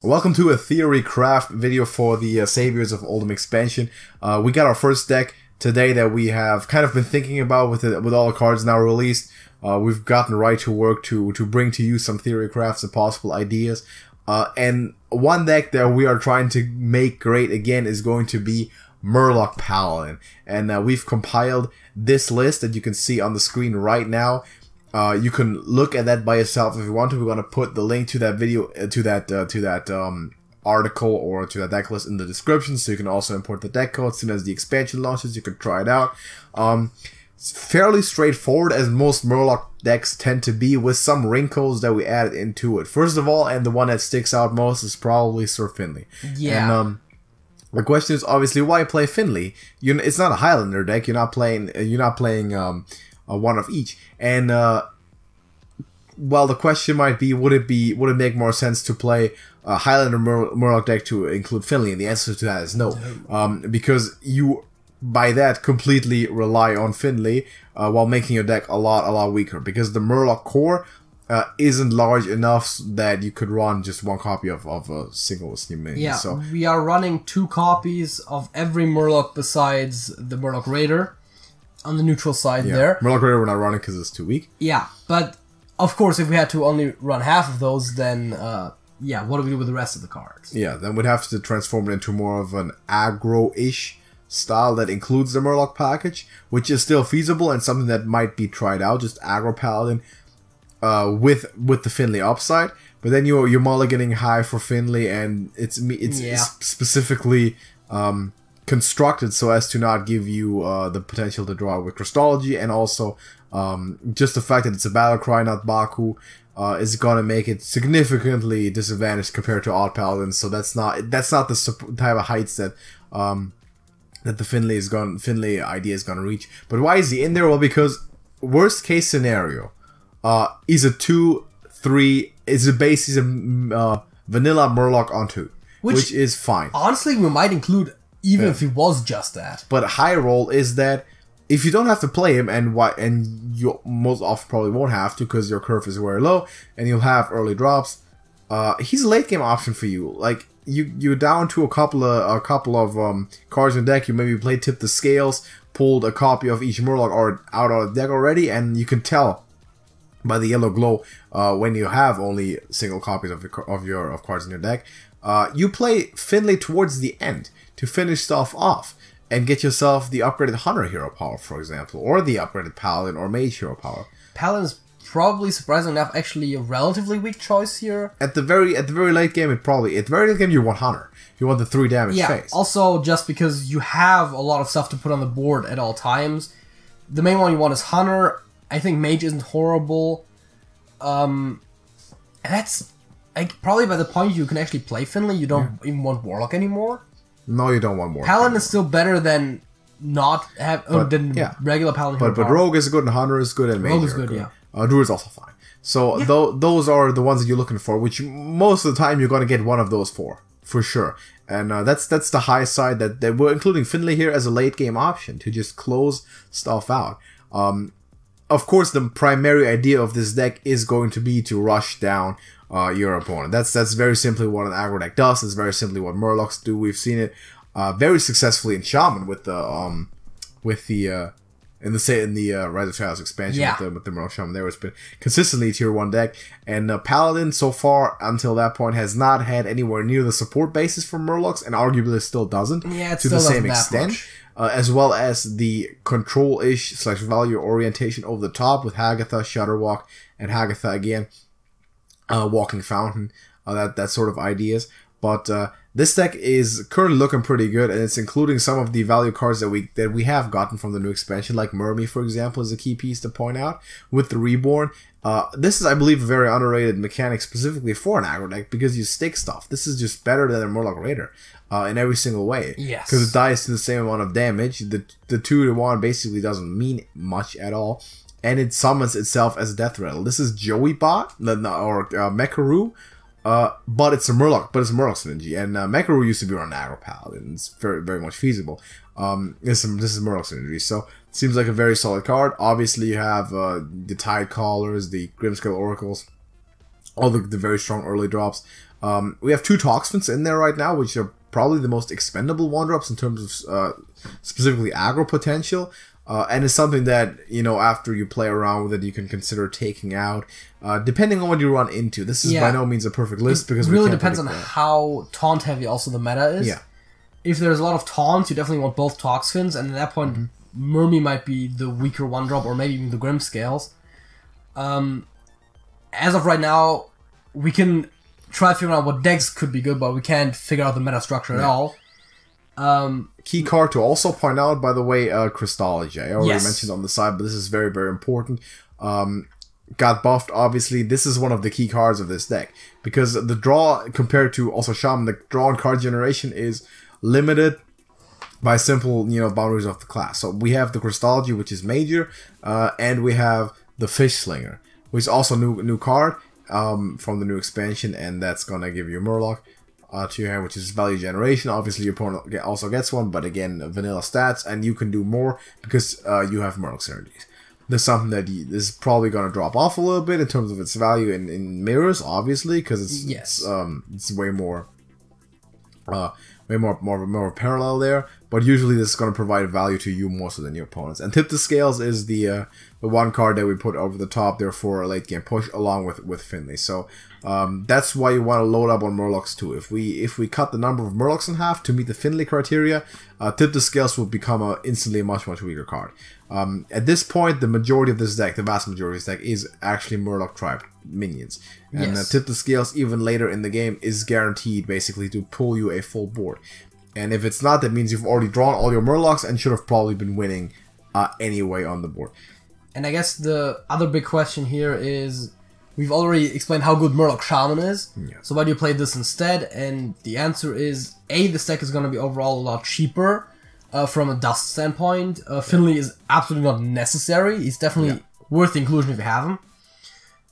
Welcome to a Theorycraft video for the Saviors of Uldum expansion. We got our first deck today that we have kind of been thinking about with all the cards now released. We've gotten right to work to bring to you some Theorycrafts and possible ideas. And one deck that we are trying to make great again is going to be Murloc Paladin. And we've compiled this list that you can see on the screen right now. You can look at that by yourself if you want to. We're going to put the link to that video, to that article or to that deck list in the description, so you can also import the deck code as soon as the expansion launches. You can try it out. It's fairly straightforward, as most Murloc decks tend to be, with some wrinkles that we added into it. First of all, and the one that sticks out most, is probably Sir Finley. Yeah. And, the question is obviously, why play Finley? It's not a Highlander deck. You're not playing one of each. And well, the question might be, would it make more sense to play a Highlander Murloc deck to include Finley? And the answer to that is no, because you by that completely rely on Finley while making your deck a lot weaker, because the Murloc core isn't large enough that you could run just one copy of a single steam minion. Yeah, so we are running 2 copies of every Murloc besides the Murloc Raider on the neutral side there. Murloc Raider we're not running because it's too weak. Yeah, but of course if we had to only run half of those, then yeah, what do we do with the rest of the cards? Yeah, then we'd have to transform it into more of an aggro-ish style that includes the Murloc package, which is still feasible and something that might be tried out, just aggro Paladin with the Finley upside. But then you're mulliganing high for Finley, and it's specifically constructed so as to not give you the potential to draw with Christology, and also just the fact that it's a battle cry, not Baku, is gonna make it significantly disadvantaged compared to Odd Paladins. So that's not the type of heights that that the Finley idea is gonna reach. But why is he in there? Well, because worst case scenario, he's a 2/3, is a vanilla Murloc on 2, which is fine. Honestly, we might include even if he was just that. But high roll is that if you don't have to play him, and you most often probably won't have to because your curve is very low and you'll have early drops, he's a late game option for you. Like you're down to a couple of cards in the deck. You maybe play Tip the Scales, pulled a copy of each Murloc or out of the deck already, and you can tell by the yellow glow when you have only single copies of cards in your deck. You play Finley towards the end to finish stuff off and get yourself the upgraded Hunter hero power, for example, or the upgraded Paladin or Mage hero power. Paladin is probably, surprisingly enough, actually a relatively weak choice here. At the very late game, at the very late game, you want Hunter. You want the 3 damage face. Also just because you have a lot of stuff to put on the board at all times. The main one you want is Hunter. I think Mage isn't horrible. And that's probably by the point you can actually play Finley, you don't even want Warlock anymore. No, you don't want Warlock. Paladin is still better than regular Paladin. But Rogue is good and Hunter is good and Mage Rogue is good, yeah. Druid is also fine. So those are the ones that you're looking for, which most of the time you're going to get one of those for sure. And that's the high side that we're including Finley here as a late game option to just close stuff out. Of course, the primary idea of this deck is going to be to rush down your opponent. That's very simply what an aggro deck does. It's very simply what Murlocs do. We've seen it very successfully in Shaman with the Rise of Shadows expansion with the Murloc Shaman. There has been consistently a tier 1 deck, and Paladin so far until that point has not had anywhere near the support basis for Murlocs, and arguably still doesn't to the same extent. As well as the control-ish / value orientation over the top with Hagatha, Shudderwalk, and Hagatha again, Walking Fountain, that sort of ideas. But this deck is currently looking pretty good, and it's including some of the value cards that we have gotten from the new expansion, like Murmy, for example, is a key piece to point out with the Reborn. This is, I believe, a very underrated mechanic specifically for an aggro deck, because you stick stuff. This is just better than a Murloc Raider in every single way. Yes. Because it dies to the same amount of damage. The 2-to-1 basically doesn't mean much at all. And it summons itself as a Death Rattle. This is Joey Bot, or Mekaru, but it's a Murloc synergy. And Mekaru used to be on aggro Paladin. It's very much feasible. This is Murloc synergy. So it seems like a very solid card. Obviously, you have the Tide Callers, the Grimscale Oracles, all the very strong early drops. We have 2 Toxfins in there right now, which are probably the most expendable 1-drops in terms of specifically aggro potential. And it's something that, you know, after you play around with it, you can consider taking out, depending on what you run into. This is by no means a perfect list because it really depends on how taunt heavy also the meta is. Yeah. If there's a lot of taunts, you definitely want both Toxfins, and at that point, Murmy might be the weaker 1-drop, or maybe even the Grim Scales. As of right now, we can try figuring out what decks could be good, but we can't figure out the meta structure at all. Key card to also point out, by the way, Crystology. I already mentioned on the side, but this is very, very important. Got buffed, obviously. This is one of the key cards of this deck, because the draw, compared to also Shaman, the draw and card generation is limited by simple, you know, boundaries of the class. So we have the Crystology, which is major, and we have the Fish Slinger, which is also new card from the new expansion, and that's gonna give you Murloc to your hand, which is value generation. Obviously, your opponent also gets one, but again, vanilla stats, and you can do more because you have Murloc synergies. There's something that is probably going to drop off a little bit in terms of its value in mirrors, obviously, because it's way more parallel there. But usually, this is going to provide value to you more so than your opponents. And Tip the Scales is the one card that we put over the top there for a late game push, along with Finley. So that's why you want to load up on Murlocs too. If we cut the number of Murlocs in half to meet the Finley criteria, Tip the Scales will become instantly a much weaker card. At this point, the majority of this deck, the vast majority of this deck, is actually Murloc Tribe minions. And Tip the Scales, even later in the game, is guaranteed basically to pull you a full board. And if it's not, that means you've already drawn all your Murlocs and should have probably been winning anyway on the board. And I guess the other big question here is, we've already explained how good Murloc Shaman is, so why do you play this instead? And the answer is, A, this deck is going to be overall a lot cheaper from a dust standpoint. Finley is absolutely not necessary. He's definitely worth the inclusion if you have him.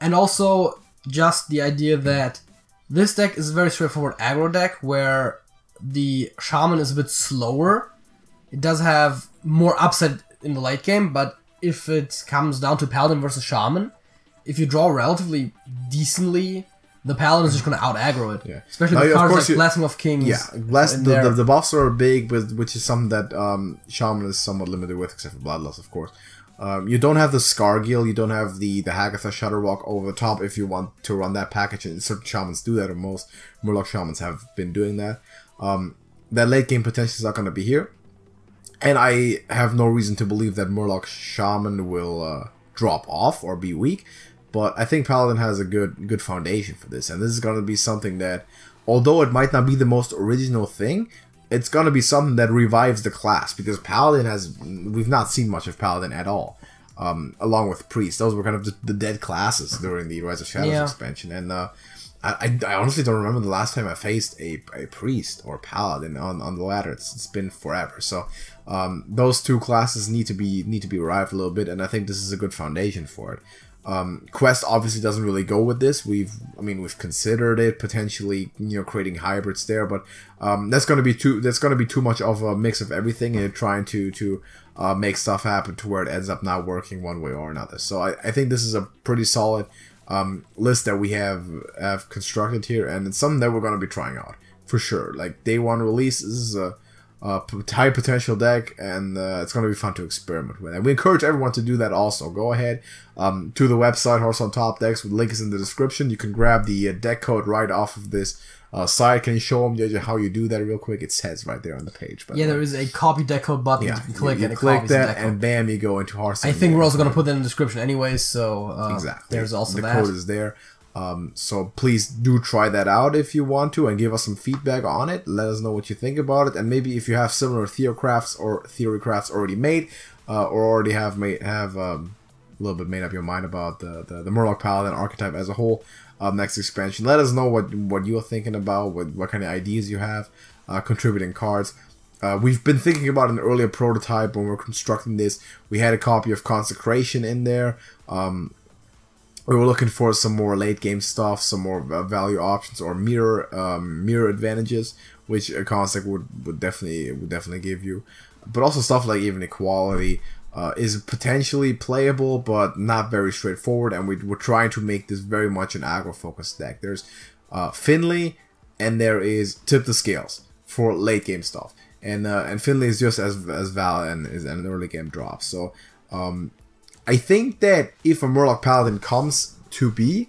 And also, just the idea that this deck is a very straightforward aggro deck, where the Shaman is a bit slower. It does have more upside in the late game, but if it comes down to Paladin versus Shaman, if you draw relatively decently, the Paladin is just going to out-aggro it. Especially with cards like Blessing of Kings. The buffs are big, which is something that Shaman is somewhat limited with, except for Bloodlust, of course. You don't have the Scargill, you don't have the Hagatha Shutterwalk over the top if you want to run that package, and certain Shamans do that, or most Murloc Shamans have been doing that. That late game potential is not going to be here, and I have no reason to believe that Murloc Shaman will drop off or be weak, but I think Paladin has a good foundation for this, and this is going to be something that, although it might not be the most original thing, it's going to be something that revives the class, because Paladin we've not seen much of Paladin at all, along with Priest. Those were kind of the dead classes during the Rise of Shadows expansion, and I honestly don't remember the last time I faced a Priest or Paladin on the ladder. It's been forever. So those two classes need to be revived a little bit, and I think this is a good foundation for it. Quest obviously doesn't really go with this. We've considered it potentially, creating hybrids there, but that's going to be too much of a mix of everything, and trying to make stuff happen to where it ends up not working one way or another. So I think this is a pretty solid list that we have constructed here, and it's something that we're going to be trying out for sure. Like day one release, this is a high potential deck, and it's going to be fun to experiment with, and we encourage everyone to do that. Also, go ahead to the website Hearthstone Top Decks, with link is in the description. You can grab the deck code right off of this site. Can you show them, JJ, how you do that real quick? It says right there on the page. There is a copy deck code button. You can click and it click copies that, the deck code. and bam, you go into Hearthstone. I think we're also going to put that in the description anyways, so exactly. There's also the code is there. So please do try that out if you want to, and give us some feedback on it. Let us know what you think about it, and maybe if you have similar Theorycrafts already made, or already have a little bit made up your mind about the Murloc Paladin archetype as a whole. Next expansion, let us know what you're thinking about, what kind of ideas you have, contributing cards. We've been thinking about an earlier prototype when we were constructing this. We had a copy of Consecration in there. We were looking for some more late game stuff, some more value options, or mirror advantages, which a Consec would definitely give you. But also stuff like even Equality is potentially playable, but not very straightforward. And we're trying to make this very much an aggro focused deck. There's Finley, and there is Tip the Scales for late game stuff. And Finley is just as valid and is an early game drop. So I think that if a Murloc Paladin comes to be,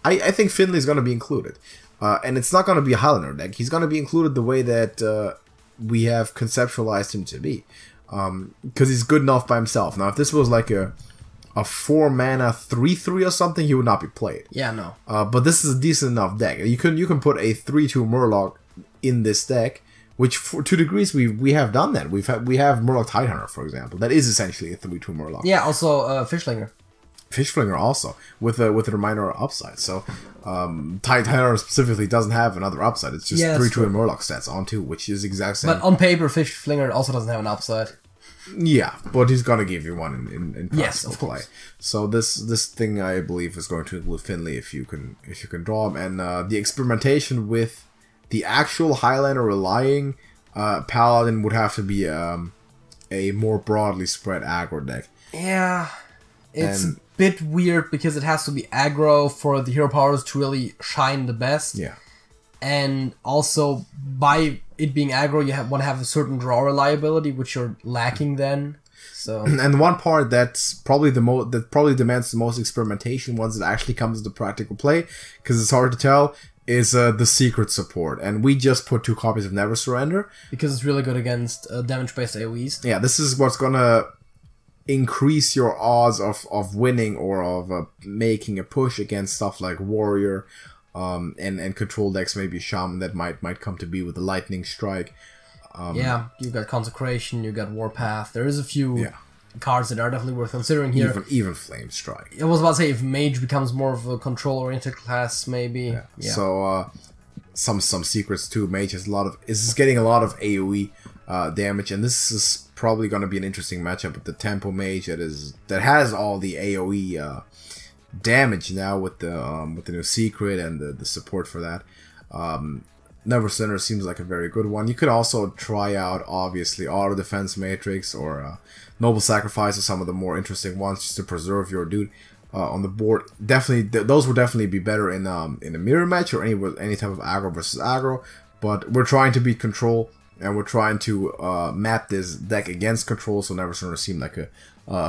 I think Finley is going to be included. And it's not going to be a Highlander deck. He's going to be included the way that we have conceptualized him to be. Because he's good enough by himself. Now, if this was like a 4-mana 3/3 or something, he would not be played. Yeah, no. But this is a decent enough deck. You can put a 3/2 Murloc in this deck, which for 2 degrees we have done that. We have Murloc Tidehunter, for example. That is essentially a 3/2 Murloc. Yeah, also Fishlinger. Fishflinger also with a minor upside. So Tidehunter specifically doesn't have another upside. It's just 3/2 Murloc stats on 2, which is exact same. But on paper, Fishflinger also doesn't have an upside. Yeah, but he's gonna give you one in yes, of play. course. So this thing I believe is going to include Finley if you can draw him, and the experimentation with the actual Highlander relying Paladin would have to be a more broadly spread aggro deck. Yeah, it's a bit weird because it has to be aggro for the hero powers to really shine the best. Yeah, and also by it being aggro, you want to have a certain draw reliability, which you're lacking then. So and one part that's probably that probably demands the most experimentation once it actually comes to practical play, because it's hard to tell, is the secret support, and we just put 2 copies of Never Surrender because it's really good against damage-based AoEs. Yeah, this is what's gonna increase your odds of winning or of making a push against stuff like Warrior, and control decks, maybe Shaman that might come to be with the Lightning Strike. Yeah, you got Consecration, you got Warpath. There is a few cards that are definitely worth considering here. Even Flame Strike. I was about to say if Mage becomes more of a control-oriented class, maybe. Yeah. So some secrets too. Mage has is getting a lot of AoE damage, and this is probably going to be an interesting matchup with the Tempo Mage that has all the AoE damage now with the new secret and the support for that. Never Sinner seems like a very good one. You could also try out, obviously, Auto Defense Matrix or Noble Sacrifice, or some of the more interesting ones, just to preserve your dude on the board. Definitely, those would definitely be better in a mirror match or any type of aggro versus aggro. But we're trying to beat control, and we're trying to map this deck against control, so Never Sinner seemed like a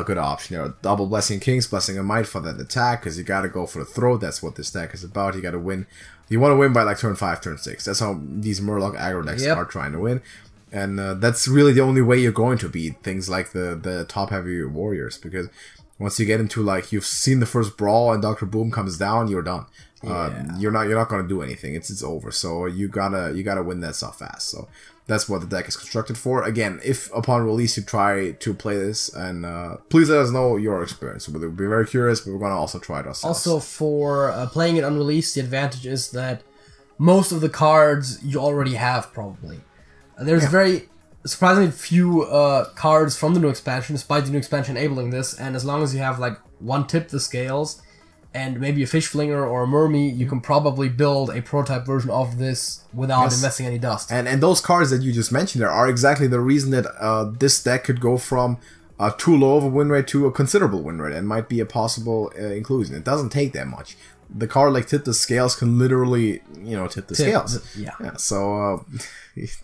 good option. You know, double Blessing Kings, Blessing of Might for that attack, because you got to go for the throw. That's what this deck is about. You got to win. You want to win by like turn 5, turn 6. That's how these Murloc aggro decks are trying to win. And that's really the only way you're going to beat things like the top heavy warriors, because once you get into like you've seen the first brawl and Dr. Boom comes down, you're done. You're not going to do anything. It's over. So you gotta win that stuff fast. So that's what the deck is constructed for. Again, if upon release you try to play this, and please let us know your experience. We'll be very curious, but we're going to also try it ourselves. Also, for playing it unreleased, the advantage is that most of the cards you already have, probably. There's very surprisingly few cards from the new expansion, despite the new expansion enabling this, and as long as you have like one Tip the Scales and maybe a Fishflinger or a Mermy, you can probably build a prototype version of this without investing any dust. And those cards that you just mentioned there are exactly the reason that this deck could go from too low of a win rate to a considerable win rate, and might be a possible inclusion. It doesn't take that much. The card like Tip the Scales can literally, tip the scales. Yeah. So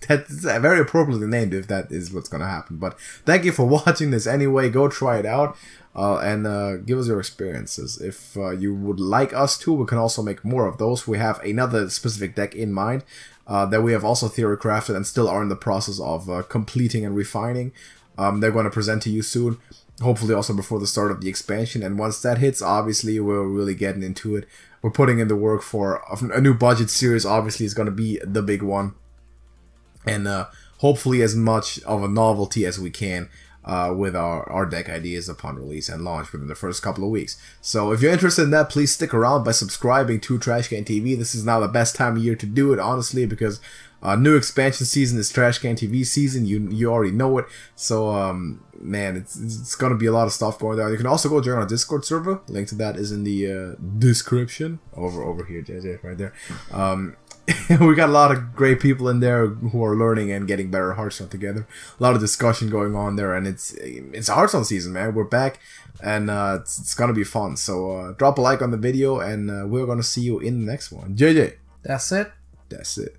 that's very appropriately named if that is what's going to happen. But thank you for watching this anyway. Go try it out. And give us your experiences. If you would like us to, we can also make more of those. We have another specific deck in mind that we have also theory crafted and still are in the process of completing and refining. They're going to present to you soon, hopefully also before the start of the expansion. And once that hits, obviously we're really getting into it. We're putting in the work for a new budget series. Obviously is going to be the big one, and hopefully as much of a novelty as we can. With our deck ideas upon release and launch within the first couple of weeks. So if you're interested in that, please stick around by subscribing to TrashcanTV. This is now the best time of year to do it, honestly, because new expansion season is TrashcanTV season. You already know it. So man, it's gonna be a lot of stuff going down. You can also go join our Discord server. Link to that is in the description over here, JJ, right there. We got a lot of great people in there who are learning and getting better at Hearthstone together. A lot of discussion going on there, and it's Hearthstone season, man. We're back, and it's gonna be fun. So drop a like on the video, and we're gonna see you in the next one. JJ. That's it. That's it.